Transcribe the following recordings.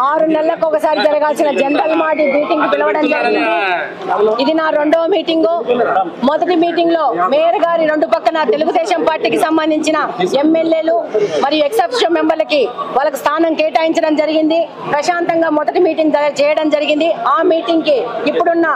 6 నెలలకు ఒకసారి జరగాల్సిన జనరల్ బాడీ మీటింగ్ పిలవడం జరిగింది. ఇది నా 2వ మీటింగు. మొదటి మీటింగ్ లో మేయర్ గారి 2 పక్కన తెలుగుదేశం పార్టీకి సంబంధించిన ఎమ్మెల్యేలు మరియు ఎక్సెప్షన్ మెంబర్లకి వాళ్ళకి స్థానం కేటాయించడం జరిగింది. ప్రశాంతంగా మొదటి మీటింగ్ చేయడం జరిగింది. ఆ మీటింగ్ కి ఇప్పుడున్న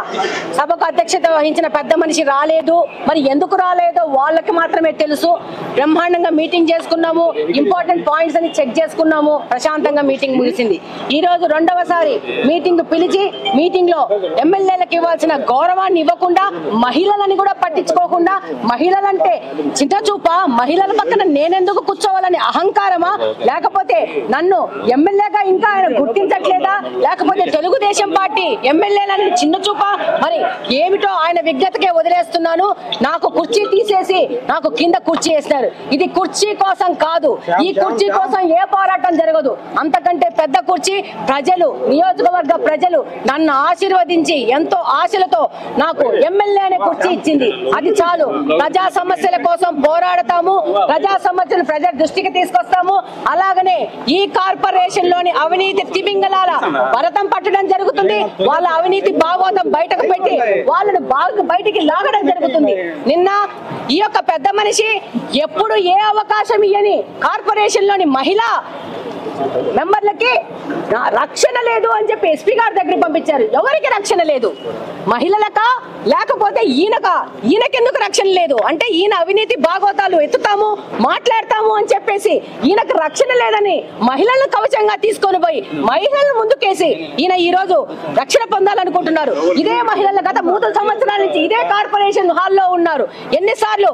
సభకు అధ్యక్షత వహించిన పెద్ద మనిషి రాలేదు. మరి ఎందుకు రాలేదో వాళ్ళకి మాత్రమే తెలుసు. బ్రహ్మాండంగా మీటింగ్ చేసుకున్నాము, ఇంపార్టెంట్ పాయింట్స్ అని చెక్ చేసుకున్నాము, ప్రశాంతంగా మీటింగ్ ముగిసింది. ఈ రోజు 2వసారి మీటింగ్ పిలిచి మీటింగ్ లో ఎమ్మెల్యేలకు ఇవ్వాల్సిన గౌరవాన్ని ఇవ్వకుండా, మహిళలని కూడా పట్టించుకోకుండా, మహిళలంటే చిన్న చూప, మహిళల పక్కన నేనెందుకు కూర్చోవాలని అహంకారమా, లేకపోతే నన్ను ఎమ్మెల్యేగా ఇంకా ఆయన గుర్తించట్లేదా, లేకపోతే తెలుగుదేశం పార్టీ ఎమ్మెల్యేలని చిన్న చూప, మరి ఏమిటో ఆయన విజ్ఞతకే వదిలేస్తున్నాను. నాకు కుర్చీ తీసేసి నాకు కింద కుర్చీ వేసినారు. ఇది కుర్చీ కోసం కాదు, ఈ కుర్చీ కోసం ఏ పోరాటం జరగదు. అంతకంటే పెద్ద కుర్చీ ప్రజలు, నియోజకవర్గ ప్రజలు నన్ను ఆశీర్వదించి ఎంతో ఆశలతో నాకు ఎమ్మెల్యే అనే కుర్చీ ఇచ్చింది. అది చాలు. ప్రజా సమస్యల కోసం పోరాడతాము, ప్రజా సమస్యలు ప్రజల దృష్టికి తీసుకొస్తాము. అలాగనే ఈ కార్పొరేషన్ లోని అవినీతి తిమింగలాల భరతం పట్టడం జరుగుతుంది. వాళ్ళ అవినీతి భాగవతం బయటకు పెట్టి వాళ్ళని బయటికి లాగడం జరుగుతుంది. నిన్న ఈ యొక్క పెద్ద మనిషి ఎప్పుడు ఏ అవకాశం ఇయ్యని కార్పొరేషన్ లోని మహిళా మెంబర్లకి రక్షణ లేదు అని చెప్పి ఎస్పీ గారి దగ్గర పంపించారు. ఎవరికి రక్షణ లేదు? మహిళలకా లేకపోతే ఈయనకెందుకు రక్షణ లేదు అంటే ఈయన అవినీతి భాగవతాలు ఎత్తుతాము, మాట్లాడతాము అని చెప్పేసి ఈయనకు రక్షణ లేదని మహిళలను కవచంగా తీసుకొని పోయి మహిళలను ముందుకేసి ఈయన ఈ రోజు రక్షణ పొందాలనుకుంటున్నారు. ఇదే మహిళలు గత 3 సంవత్సరాల నుంచి ఇదే కార్పొరేషన్ హాల్లో ఉన్నారు. ఎన్నిసార్లు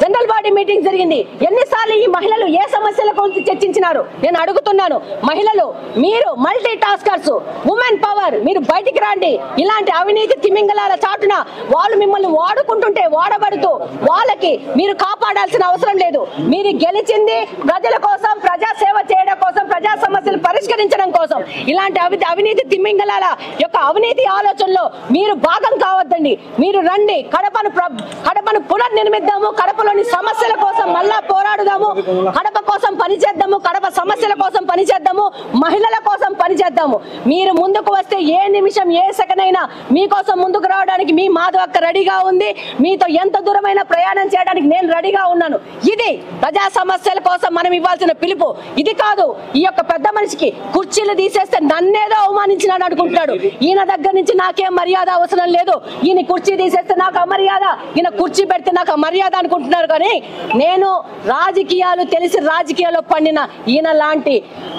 జనరల్ బాడీ మీటింగ్ జరిగింది, ఎన్నిసార్లు ఈ మహిళలు ఏ సమస్యల గురించి చర్చించినారు? నేను అడుగుతున్నాను, మహిళలు మీరు మల్టీ టాస్కర్స్, ఉమెన్ పవర్, మీరు బయటికి రండి. ఇలాంటి అవినీతి తిమింగలాల చాటున వాళ్ళు మిమ్మల్ని వాడుకుంటుంటే వాడబడుతూ వాళ్ళకి మీరు కాపాడాల్సిన అవసరం లేదు. మీరు గెలిచింది ప్రజల కోసం, ప్రజా సేవ చేయడం కోసం, ప్రజా సమస్యలు పరిష్కరించడం కోసం. ఇలాంటి అవినీతి తిమింగలాల యొక్క అవినీతి ఆలోచనలో మీరు భాగం కావద్దండి. మీరు రండి, కడపను పునర్నిర్మిద్దాము, కడపలోని సమస్యల కోసం మళ్ళా పోరాడుదాము, కడప కోసం పనిచేద్దాము, కడప సమస్యల కోసం పనిచేద్దాము, మహిళల కోసం పనిచేద్దాము. మీరు ముందుకు వస్తే ఏ నిమిషం ఏ సెకండ్ అయినా మీకోసం ముందుకు రావడానికి మీ మాధవ అక్క రెడీగా ఉంది. మీతో ఎంత దూరమైన ప్రయాణం చేయడానికి నేను రెడీగా ఉన్నాను. ఇది ప్రజా సమస్యల కోసం మనం ఇవ్వాల్సిన పిలుపు. ఇది కాదు ఈ యొక్క పెద్ద మనిషికి కుర్చీలు తీసేస్తే నన్నేదో అవమానించినాడు అనుకుంటున్నాడు. ఈయన దగ్గర నుంచి నాకేం మర్యాద అవసరం లేదు. ఈయన కుర్చీ తీసేస్తే నాకు అమర్యాద, ఈయన కుర్చీ పెడితే నాకు మర్యాద అనుకుంటున్నారు. కానీ నేను రాజకీయాలు తెలిసి రాజకీయాల్లో పండిన ఈయన లాంటి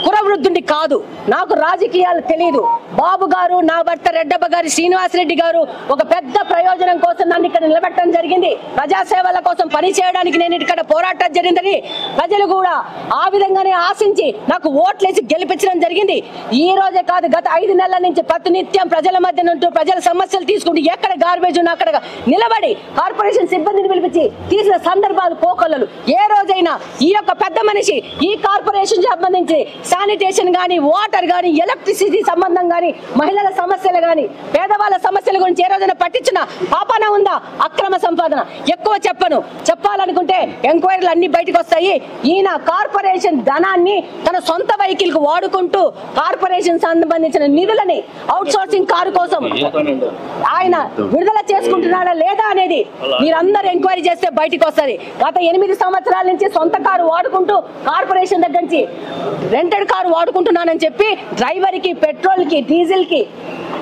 కురవృద్ధుడి కాదు. నాకు రాజకీయాలు తెలియదు. బాబు గారు, నా భర్త రెడ్డప్ప గారు, శ్రీనివాసరెడ్డి గారు ఒక పెద్ద ప్రయోజనం కోసం నన్ను ఇక్కడ నిలబెట్టడం జరిగింది. ప్రజాసేవల కోసం పని చేయడానికి నేను ఇక్కడ పోరాటం జరిగిందని ప్రజలు కూడా ఆ విధంగానే ఆశించి నాకు ఓట్లేసి గెలిపించడం జరిగింది. ఈ రోజే కాదు, గత 5 నెలల నుంచి ప్రతినిత్యం ప్రజల మధ్య నుండి ప్రజల సమస్యలు తీసుకుంటూ ఎక్కడ గార్బేజ్ ఉన్నా అక్కడ నిలబడి కార్పొరేషన్ సిబ్బందిని పిలిపించి తీసిన సందర్భాలు కోకొల్లలు. ఏ రోజైనా ఈ యొక్క పెద్ద మనిషి ఈ కార్పొరేషన్ సంబంధించి శానిటేషన్ గానీ, వాటర్ గానీ, ఎలక్ట్రిసిటీ సంబంధం గానీ, మహిళల సమస్యలు గానీ, పేదవాళ్ళ సమస్యల గురించి ఏ రోజైనా పట్టించిన పాపన ఉందా? అక్రమ సంపాదన ఎక్కువ చెప్పను, చెప్పాలనుకుంటే ఎంక్వైరీలు అన్ని బయటకు వస్తాయి. ఈయన కార్పొరేషన్ ధనాన్ని తన సొంత వెహికల్ కు వాడుకుంటూ కార్పొరేషన్ సంబంధించిన నిధులని అవుట్ సోర్సింగ్ కారు కోసం ఆయన విడుదల చేసుకుంటున్నాడా లేదా అనేది మీరందరూ ఎంక్వైరీ చేస్తే బయటకు వస్తుంది. గత 8 సంవత్సరాల నుంచి సొంత కారు వాడుకుంటూ కార్పొరేషన్ దగ్గర నుంచి రెంటెడ్ కారు వాడుకుంటున్నానని చెప్పి డ్రైవర్ కి, పెట్రోల్ కి, డీజిల్ కి,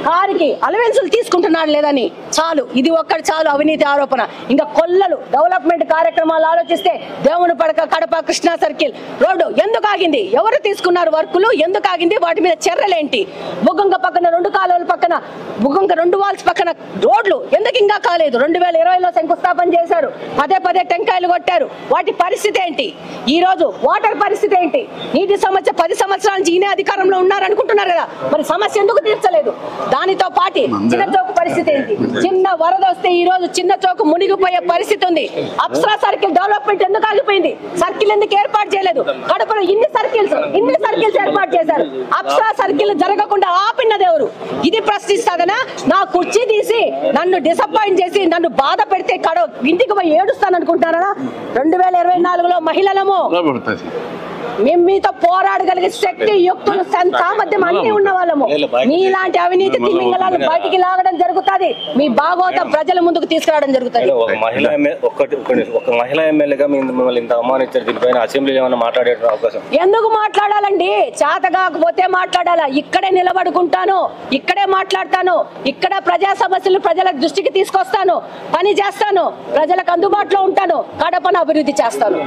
కారుకి అలవెన్సులు తీసుకుంటున్నాడు లేదని చాలు. ఇది ఒక్కటి చాలు అవినీతి ఆరోపణ. ఇంకా కొల్లలు డెవలప్మెంట్ కార్యక్రమాలు ఆలోచిస్తే దేవుని పడక, కడప, కృష్ణా సర్కిల్ రోడ్డు ఎందుకు ఆగింది? ఎవరు తీసుకున్నారు వర్కులు? ఎందుకు ఆగింది? వాటి మీద చర్యలేంటి? బుగ్గంక పక్కన 2 కాలువల పక్కన, బుగ్గంక 2 వాల్స్ పక్కన రోడ్లు ఎందుకు ఇంకా కాలేదు? 2020లో శంకుస్థాపన చేశారు, పదే టెంకాయలు కొట్టారు. వాటి పరిస్థితి ఏంటి? ఈ రోజు వాటర్ పరిస్థితి ఏంటి? నీటి సమస్య 10 సంవత్సరాల నుంచి ఈయన అధికారంలో ఉన్నారనుకుంటున్నారు కదా, మరి సమస్య ఎందుకు తీర్చలేదు? దానితో పాటు చిన్న చౌక పరిస్థితి ఏంటి? చిన్న వరద వస్తే ఈ రోజు చిన్న చౌక మునిగిపోయే పరిస్థితి ఉంది. అప్సరా సర్కిల్ డెవలప్మెంట్ ఎందుకు ఆగిపోయింది? సర్కిల్ ఎందుకు ఏర్పాటు చేయలేదు? కడపలో ఇన్ని సర్కిల్స్ ఏర్పాటు చేశారు. అప్సరా సర్కిల్ జరగకుండా ఆపినది ఎవరు? ఇది ప్రశ్నిస్తాదనా? నా కుర్చీ తీసి నన్ను డిసప్పాయింట్ చేసి నన్ను బాధ పెడితే ఇంటికి పోయి ఏడుస్తాను అనుకుంటారా? 2024లో మహిళలము మేము మీతో పోరాడగలిగే శక్తి, యుక్తులు, సామర్థ్యం అన్ని ఉన్న వాళ్ళము. మీలాంటి అవినీతి తిమింగళాలను బయటికి లాగడం జరుగుతుంది. మీ భాగవతం ప్రజల ముందుకు తీసుకురావడం జరుగుతుంది. ఒక మహిళా ఎమ్మెల్యేగా మిమ్మల్ని ఇంత అవమానించారు, దీనిపైన అసెంబ్లీలో ఏమైనా మాట్లాడే అవకాశం? ఎందుకు మాట్లాడాలండి? చేత కాకపోతే మాట్లాడాలా? ఇక్కడే నిలబడుకుంటాను, ఇక్కడే మాట్లాడతాను, ఇక్కడ ప్రజా సమస్యలు ప్రజల దృష్టికి తీసుకొస్తాను, పని చేస్తాను, ప్రజలకు అందుబాటులో ఉంటాను, కడపను అభివృద్ధి చేస్తాను.